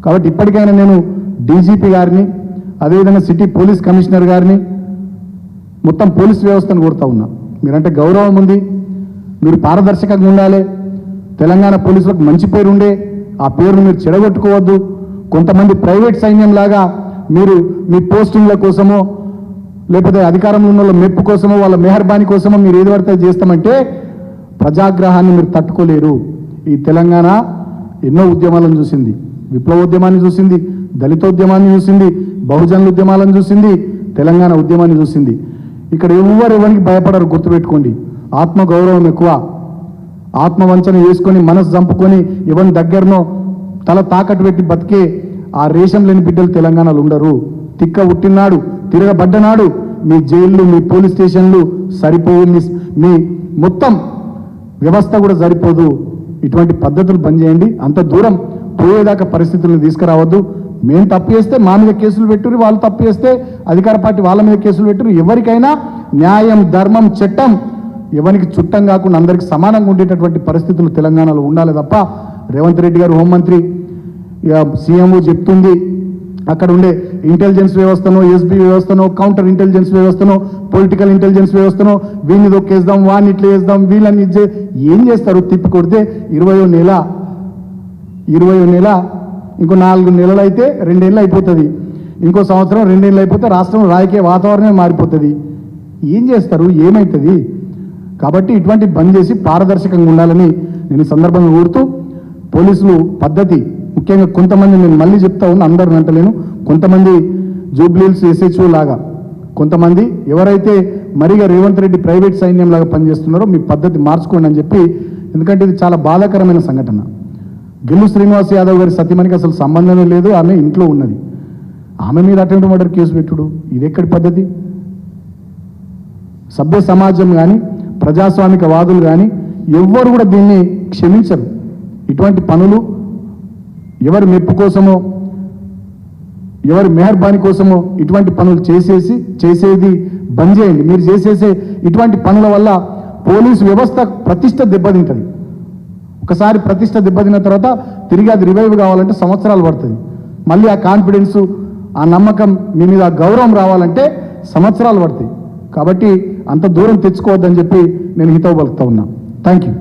కాబట్టి ఇప్పటికైనా నేను డీజీపీ గారిని అదేవిధంగా సిటీ పోలీస్ కమిషనర్ గారిని మొత్తం పోలీస్ వ్యవస్థను కోరుతా ఉన్నా, మీరంటే గౌరవం ఉంది, మీరు పారదర్శకంగా ఉండాలి, తెలంగాణ పోలీసులకు మంచి పేరు ఉండే ఆ పేరును మీరు చెడగొట్టుకోవద్దు. కొంతమంది ప్రైవేట్ సైన్యం లాగా మీరు మీ పోస్టింగ్ల కోసమో లేకపోతే అధికారంలో ఉన్న వాళ్ళ మెప్పు కోసమో వాళ్ళ మెహర్బానీ కోసమో మీరు ఏది పడితే చేస్తామంటే ప్రజాగ్రహాన్ని మీరు తట్టుకోలేరు. ఈ తెలంగాణ ఎన్నో ఉద్యమాలను చూసింది, విప్లవోద్యమాన్ని చూసింది, దళితోద్యమాన్ని చూసింది, బహుజనుల ఉద్యమాలను చూసింది, తెలంగాణ ఉద్యమాన్ని చూసింది. ఇక్కడ ఎవరికి భయపడరు, గుర్తుపెట్టుకోండి. ఆత్మగౌరవం ఎక్కువ, ఆత్మవంచన చేసుకొని మనసు చంపుకొని ఎవరి దగ్గరనో తల తాకట్టు పెట్టి బతికే ఆ రేషం లేని బిడ్డలు తెలంగాణలో ఉండరు. తిక్క ఉట్టినాడు, తిరగబడ్డనాడు మీ జైళ్ళు, మీ పోలీస్ స్టేషన్లు సరిపోవు, మీ మొత్తం వ్యవస్థ కూడా సరిపోదు. ఇటువంటి పద్ధతులు బంద్ చేయండి. అంత దూరం పోయేదాకా పరిస్థితులను తీసుకురావద్దు. మేము తప్పు చేస్తే మా మీద కేసులు పెట్టుర్రు, వాళ్ళు తప్పు చేస్తే అధికార పార్టీ వాళ్ళ మీద కేసులు పెట్టుర్రు. ఎవరికైనా న్యాయం, ధర్మం, చట్టం ఎవరికి చుట్టం కాకుండా అందరికి సమానంగా ఉండేటటువంటి పరిస్థితులు తెలంగాణలో ఉండాలి తప్ప రేవంత్ రెడ్డి గారు హోంమంత్రి, సీఎం చెప్తుంది అక్కడ ఉండే ఇంటెలిజెన్స్ వ్యవస్థనో, ఎస్బీ వ్యవస్థనో, కౌంటర్ ఇంటెలిజెన్స్ వ్యవస్థనో, పొలిటికల్ ఇంటెలిజెన్స్ వ్యవస్థనో వీళ్ళని దొక్కేద్దాం, వాడిని ఇట్లా చేద్దాం, వీళ్ళని ఏం చేస్తారు? తిప్పి కొడితే 20వ నెల ఇంకో 4 నెలలు అయితే 2 ఏళ్ళు అయిపోతుంది, ఇంకో సంవత్సరం 2 ఏళ్ళు అయిపోతే రాష్ట్రం రాజకీయ వాతావరణమే మారిపోతుంది. ఏం చేస్తారు? ఏమవుతుంది? కాబట్టి ఇటువంటి బంద్ చేసి పారదర్శకంగా ఉండాలని నేను సందర్భంగా కోరుతూ, పోలీసులు పద్ధతి ముఖ్యంగా కొంతమంది, నేను మళ్ళీ చెప్తా ఉన్నా, అందరిని అంటలేను, కొంతమంది జూబ్లీహిల్స్ SHO లాగా కొంతమంది ఎవరైతే మరిగా రేవంత్ రెడ్డి ప్రైవేట్ సైన్యం లాగా పనిచేస్తున్నారో మీ పద్ధతి మార్చుకోండి అని చెప్పి, ఎందుకంటే ఇది చాలా బాధాకరమైన సంఘటన. గెల్లు శ్రీనివాస్ యాదవ్ గారి సతీమణికి అసలు సంబంధమే లేదు, ఆమె ఇంట్లో ఉన్నది, ఆమె మీద అటెంప్ట్ మర్డర్ కేసు పెట్టుడు ఇది ఎక్కడి పద్ధతి? సభ్య సమాజం కానీ ప్రజాస్వామిక వాదులు కానీ ఎవ్వరు కూడా దీన్ని క్షమించరు. ఇటువంటి పనులు ఎవరి మెప్పు కోసమో ఎవరి మెహర్బానీ కోసమో ఇటువంటి పనులు చేసేది బంద్ చేయండి. మీరు చేసేసే ఇటువంటి పనుల వల్ల పోలీసు వ్యవస్థ ప్రతిష్ట దెబ్బతింటుంది. ఒకసారి ప్రతిష్ట దెబ్బతిన్న తర్వాత తిరిగి అది రివైవ్ కావాలంటే సంవత్సరాలు పడుతుంది. మళ్ళీ ఆ కాన్ఫిడెన్సు, ఆ నమ్మకం, మీ మీద గౌరవం రావాలంటే సంవత్సరాలు పడతాయి. కాబట్టి అంత దూరం తెచ్చుకోవద్దని చెప్పి నేను హితవు పలుకుతా ఉన్నా. Thank you.